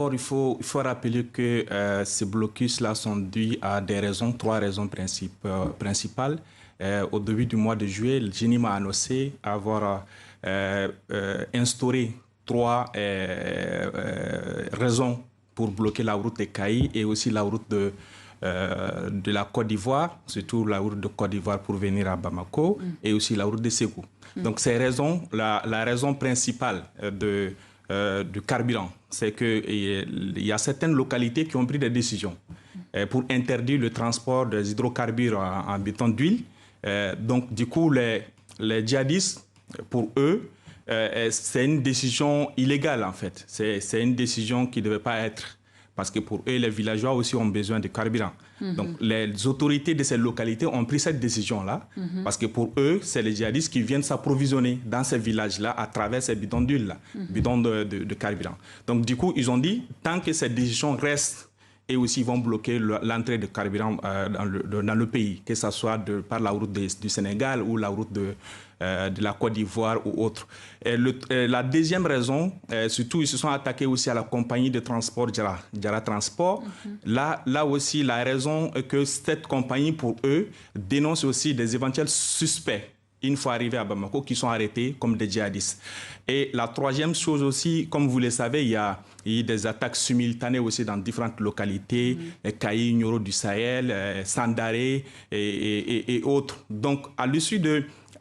Or, il faut rappeler que ces blocus-là sont dus à des raisons, 3 raisons principales. Au début du mois de juillet, le GNIM a annoncé avoir instauré 3 raisons pour bloquer la route de Kayi et aussi la route de la Côte d'Ivoire, surtout la route de Côte d'Ivoire pour venir à Bamako, et aussi la route de Ségou. Donc, ces raisons, la raison principale du carburant, c'est qu'il y a certaines localités qui ont pris des décisions pour interdire le transport des hydrocarbures en béton d'huile. Donc, du coup, les djihadistes, pour eux, c'est une décision illégale, en fait. C'est une décision qui ne devait pas être... Parce que pour eux, les villageois aussi ont besoin de carburant. Donc, les autorités de ces localités ont pris cette décision-là, parce que pour eux, c'est les djihadistes qui viennent s'approvisionner dans ces villages-là à travers ces bidons d'huile, bidons de carburant. Donc, du coup, ils ont dit, tant que cette décision reste, et aussi ils vont bloquer l'entrée de carburant dans le pays, que ce soit par la route du Sénégal ou la route de la Côte d'Ivoire ou autre. Et la deuxième raison, surtout, ils se sont attaqués aussi à la compagnie de transport Diarra Transport. Là aussi, la raison est que cette compagnie, pour eux, dénonce aussi des éventuels suspects une fois arrivés à Bamako, qui sont arrêtés comme des djihadistes. Et la troisième chose aussi, comme vous le savez, il y a eu des attaques simultanées aussi dans différentes localités, Kayi, Nioro du Sahel, Sandaré et autres. Donc,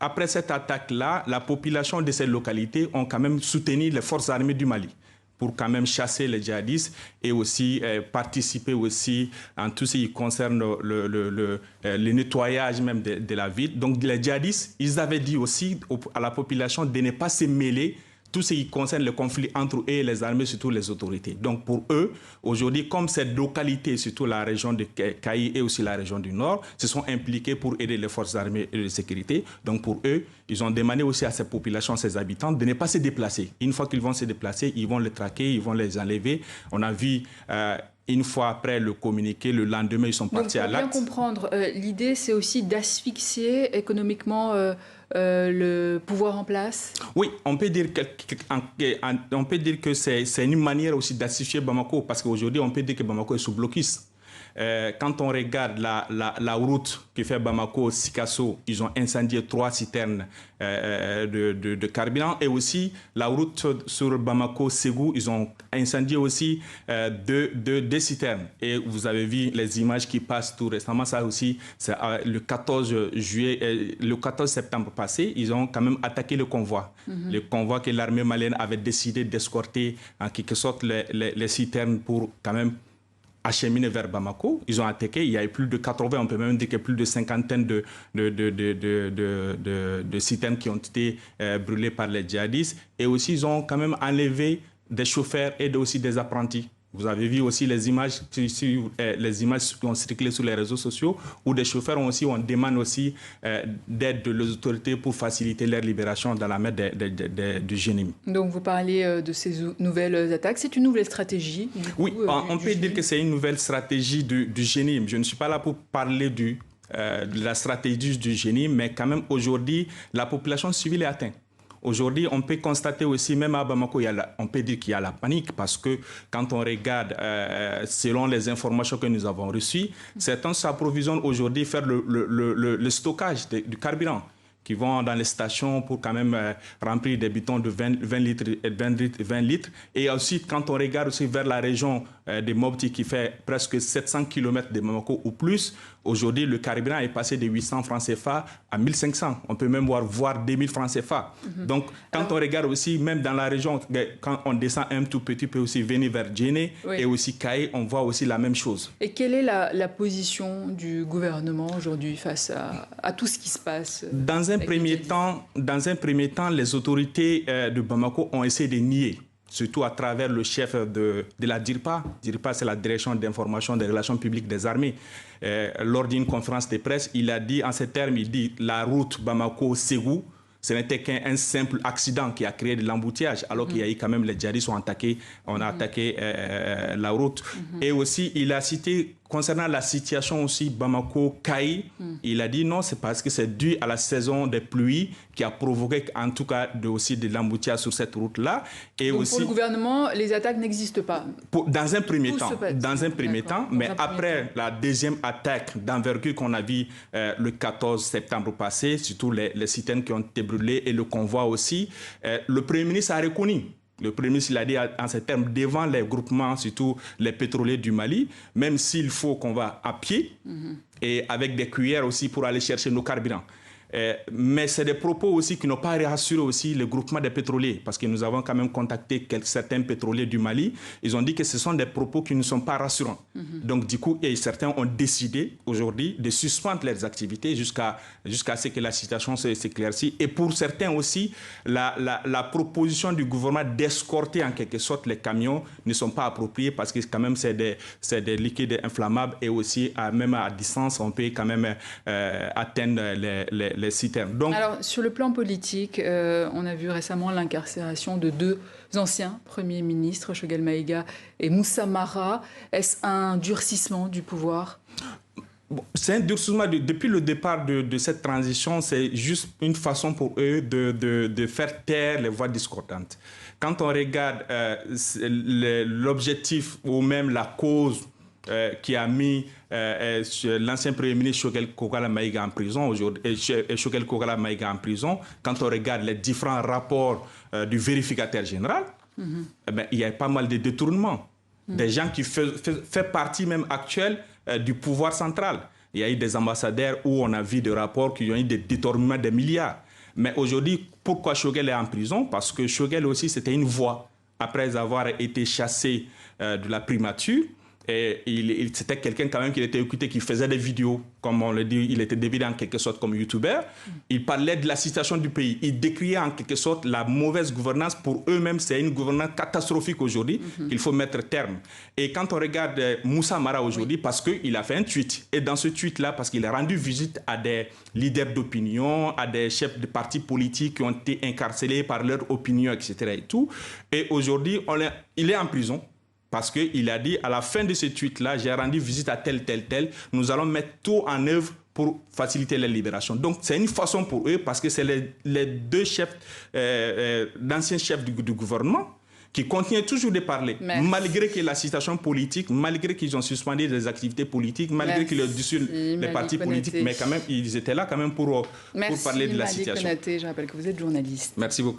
après cette attaque-là, la population de ces localités ont quand même soutenu les forces armées du Mali pour quand même chasser les djihadistes et aussi participer aussi en tout ce qui concerne le nettoyage même de la ville. Donc les djihadistes, ils avaient dit aussi à la population de ne pas se mêler tout ce qui concerne le conflit entre eux et les armées, surtout les autorités. Donc pour eux, aujourd'hui, comme cette localité, surtout la région de Kayi et aussi la région du Nord, se sont impliqués pour aider les forces armées et de sécurité. Donc pour eux, ils ont demandé aussi à ces populations, ces habitants, de ne pas se déplacer. Une fois qu'ils vont se déplacer, ils vont les traquer, ils vont les enlever. On a vu... une fois après le communiqué, le lendemain, ils sont partis à l'acte. Pour bien comprendre, l'idée, c'est aussi d'asphyxier économiquement le pouvoir en place? Oui, on peut dire que c'est une manière aussi d'assister Bamako, parce qu'aujourd'hui, on peut dire que Bamako est sous blocus. Quand on regarde la route qui fait Bamako-Sikasso, ils ont incendié 3 citernes de carburant. Et aussi, la route sur Bamako-Ségou, ils ont incendié aussi 2 citernes. Et vous avez vu les images qui passent tout récemment. Ça aussi, c'est le 14 septembre passé, ils ont quand même attaqué le convoi. Le convoi que l'armée malienne avait décidé d'escorter en quelque sorte les citernes pour quand même acheminés vers Bamako. Ils ont attaqué, il y a eu plus de 80, on peut même dire qu'il y a plus de cinquantaine de citernes qui ont été brûlées par les djihadistes. Et aussi, ils ont quand même enlevé des chauffeurs et aussi des apprentis. Vous avez vu aussi les images qui ont circulé sur les réseaux sociaux où des chauffeurs on demande aussi d'aide des autorités pour faciliter leur libération dans la mer du GNIM. Donc vous parlez de ces nouvelles attaques. C'est une nouvelle stratégie Oui, on peut dire que c'est une nouvelle stratégie du GNIM. Je ne suis pas là pour parler de la stratégie du GNIM, mais quand même aujourd'hui, la population civile est atteinte. Aujourd'hui, on peut constater aussi, même à Bamako, on peut dire qu'il y a la panique parce que quand on regarde, selon les informations que nous avons reçues, certains s'approvisionnent aujourd'hui faire le stockage du carburant, qui vont dans les stations pour quand même remplir des bidons de 20 litres. Et ensuite, quand on regarde aussi vers la région de Mopti, qui fait presque 700 km de Bamako ou plus, aujourd'hui, le carburant est passé de 800 francs CFA à 1500. On peut même voir 2000 francs CFA. Donc, quand on regarde aussi, même dans la région, quand on descend un tout petit peu aussi venir vers Djéné et aussi Kayi, on voit aussi la même chose. Et quelle est la position du gouvernement aujourd'hui face à tout ce qui se passe Dans un premier temps, les autorités de Bamako ont essayé de nier, surtout à travers le chef de la DIRPA. DIRPA, c'est la Direction d'information des relations publiques des armées. Lors d'une conférence de presse, il a dit en ces termes, il dit la route Bamako-Ségou, ce n'était qu'un simple accident qui a créé de l'embouteillage, alors qu'il y a eu quand même les djihadistes ont attaqué la route. Et aussi, il a cité concernant la situation aussi Bamako-Kaï, il a dit non, c'est parce que c'est dû à la saison des pluies qui a provoqué en tout cas aussi de l'embouteillage sur cette route-là. Et donc aussi, pour le gouvernement, les attaques n'existent pas. Dans un premier temps, mais après la deuxième attaque d'envergure qu'on a vue le 14 septembre passé, surtout les citernes qui ont été brûlées et le convoi aussi, le Premier ministre a reconnu. Le Premier ministre l'a dit en ces termes devant les groupements, surtout les pétroliers du Mali, même s'il faut qu'on va à pied et avec des cuillères aussi pour aller chercher nos carburants. Mais c'est des propos aussi qui n'ont pas rassuré aussi le groupement des pétroliers, parce que nous avons quand même contacté certains pétroliers du Mali. Ils ont dit que ce sont des propos qui ne sont pas rassurants. Donc du coup, certains ont décidé aujourd'hui de suspendre leurs activités jusqu'à ce que la situation s'éclaircisse. Et pour certains aussi, la proposition du gouvernement d'escorter en quelque sorte les camions ne sont pas appropriées, parce que quand même c'est des liquides inflammables, et aussi même à distance on peut quand même atteindre les citernes. Donc, alors, sur le plan politique, on a vu récemment l'incarcération de 2 anciens premiers ministres, Choguel Maïga et Moussa Mara. Est-ce un durcissement du pouvoir ? Bon, c'est un durcissement depuis le départ de cette transition. C'est juste une façon pour eux de faire taire les voix discordantes. Quand on regarde l'objectif ou même la cause qui a mis l'ancien Premier ministre Choguel Kokala Maïga en prison aujourd'hui, et Choguel Kokala Maïga en prison, quand on regarde les différents rapports du vérificateur général, eh ben, il y a pas mal de détournements. Des gens qui font partie même actuelle du pouvoir central. Il y a eu des ambassadeurs où on a vu des rapports qui ont eu des détournements de milliards. Mais aujourd'hui, pourquoi Choguel est en prison? Parce que Choguel aussi, c'était une voix. Après avoir été chassé de la primature, et c'était quelqu'un quand même qui était écouté, qui faisait des vidéos, comme on le dit, il était dévidé en quelque sorte comme youtubeur. Il parlait de la situation du pays. Il décriait en quelque sorte la mauvaise gouvernance. Pour eux-mêmes, c'est une gouvernance catastrophique aujourd'hui qu'il faut mettre terme. Et quand on regarde Moussa Mara aujourd'hui, parce qu'il a fait un tweet, et dans ce tweet-là, parce qu'il a rendu visite à des leaders d'opinion, à des chefs de partis politiques qui ont été incarcérés par leur opinion, etc. Et tout. Et aujourd'hui, il est en prison. Parce qu'il a dit, à la fin de ce tweet-là, j'ai rendu visite à tel. Nous allons mettre tout en œuvre pour faciliter la libération. Donc, c'est une façon pour eux, parce que c'est les 2 chefs, d'anciens chefs du gouvernement, qui continuent toujours de parler, malgré que la situation politique, malgré qu'ils ont suspendu des activités politiques, malgré qu'ils ont dissous les partis politiques, mais quand même, ils étaient là quand même pour parler de la situation. Merci, je rappelle que vous êtes journaliste. Merci beaucoup.